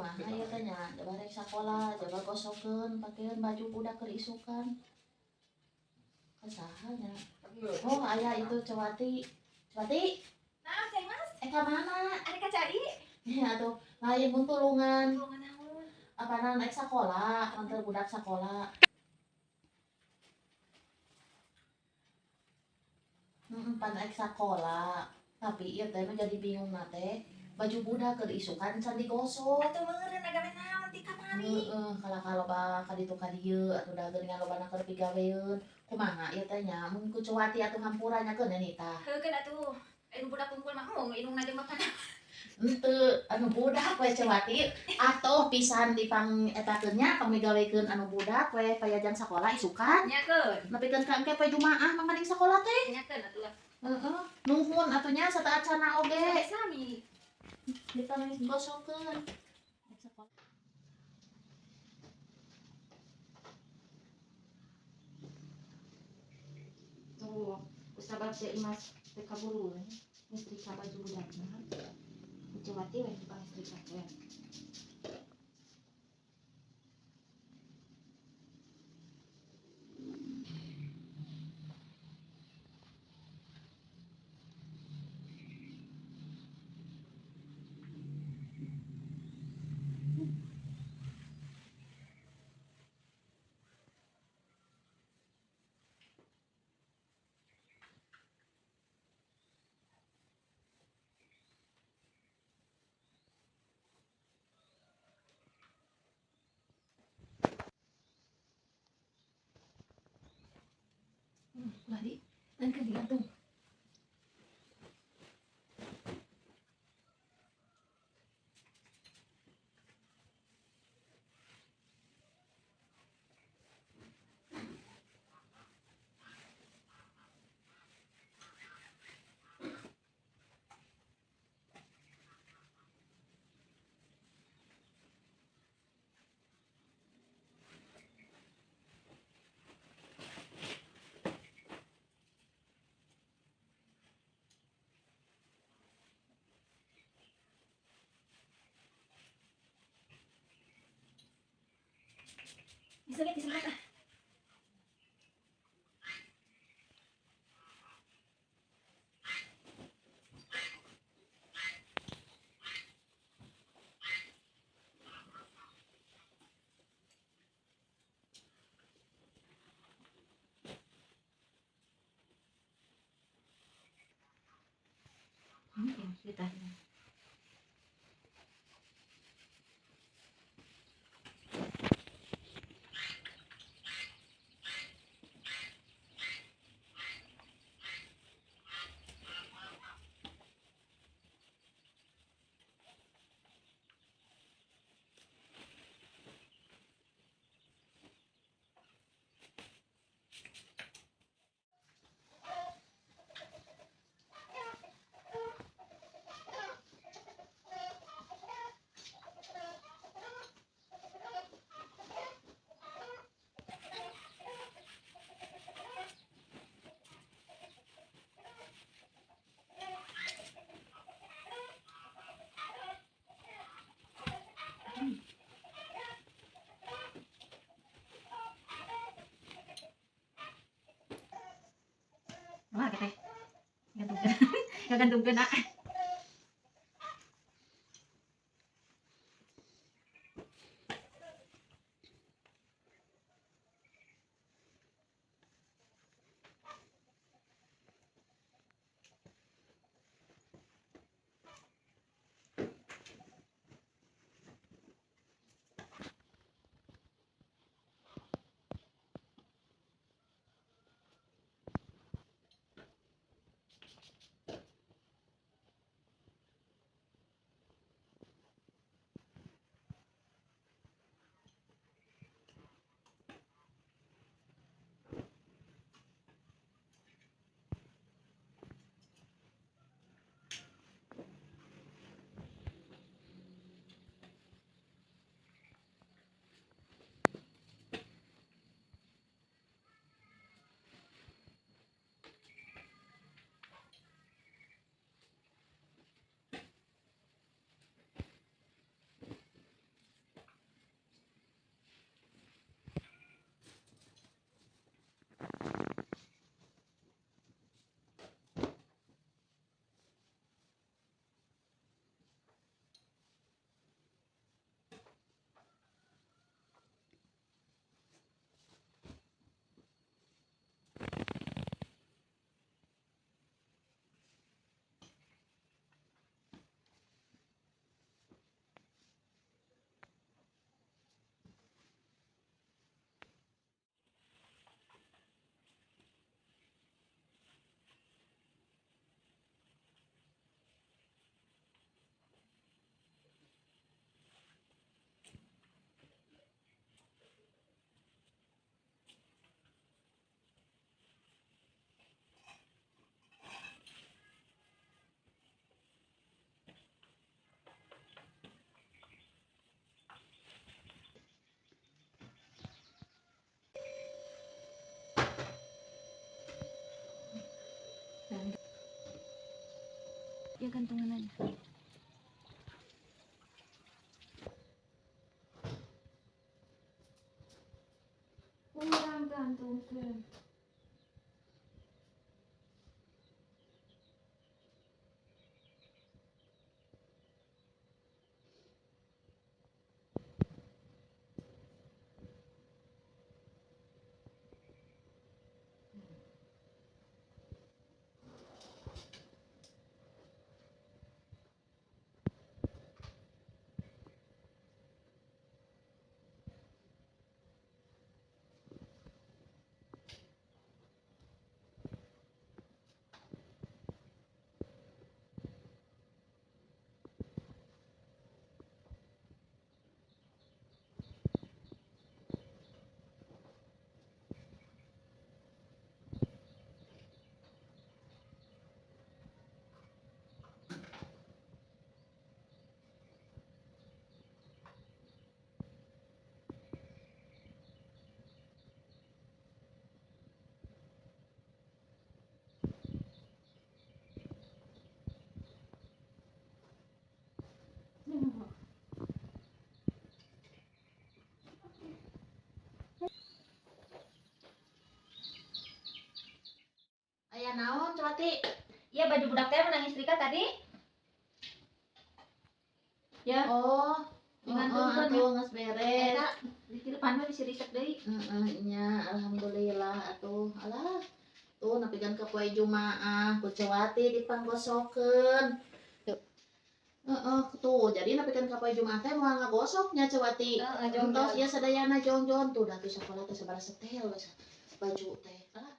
kumaha ya tanya barek sekolah jaga gosokeun pakeun baju budak keur isukan kasahanya. Oh ayah itu Cewati. Cewati Nah, teh Mas, ka mana ada kacari. ya atuh lain mun tulungan Tulungan naon? apana naik sekolah nganter budak sekolah. Pan naik sekolah tapi ieu teh jadi bingung nate baju budak keur isukan can digosok. Atuh meureun agame naon ti kamari. Kalau ka ditu ka dieu atuh da geuningan lobana keur pigaweun kumaha ieu teh nya mun ku Cewati atuh hampura nyakeun nita Heukeun atuh. Anu budak kumpul mah mung indungna jeung makanan. henteu anu budak we Cewati atuh pisan dipang etakeun nya pamigawekeun anu budak we payajang sakola isukan Nyakeun. nepikeun ka engke poe Jumaah mangkaning sakola teh. Nyakeun atuh lah. Nuhun atuh nya sataacana oge Sami. dipang gosokeun. Tuh, usabab si Imas teh kaburu nyetrika baju budakna. Cewati we dipang nyetrika teh. Lari dan kegiatan. Bisa lihat bisa lihat. Kita. Wah, katanya gantung kena. Ya gantungan aja. Kurang gantungkan. Aya naon Cewati? Iya baju budak teh menang istrika tadi. Ya. Oh, Digantungkeun atuh geus beres. Eta di depan mah bisa riset deui. Nya alhamdulillah atuh. Alah, tuh napikeun ka poe Jumaah ku Cewati dipanggosokeun. Tuh jadi napikeun ka poe Jumaah teh moal ngagosoknya Cewati. Heeh, jongjon. Entos ieu sadayana jongjon tuh da tuh sakola teh sabaraha setel basa baju teh. Alah,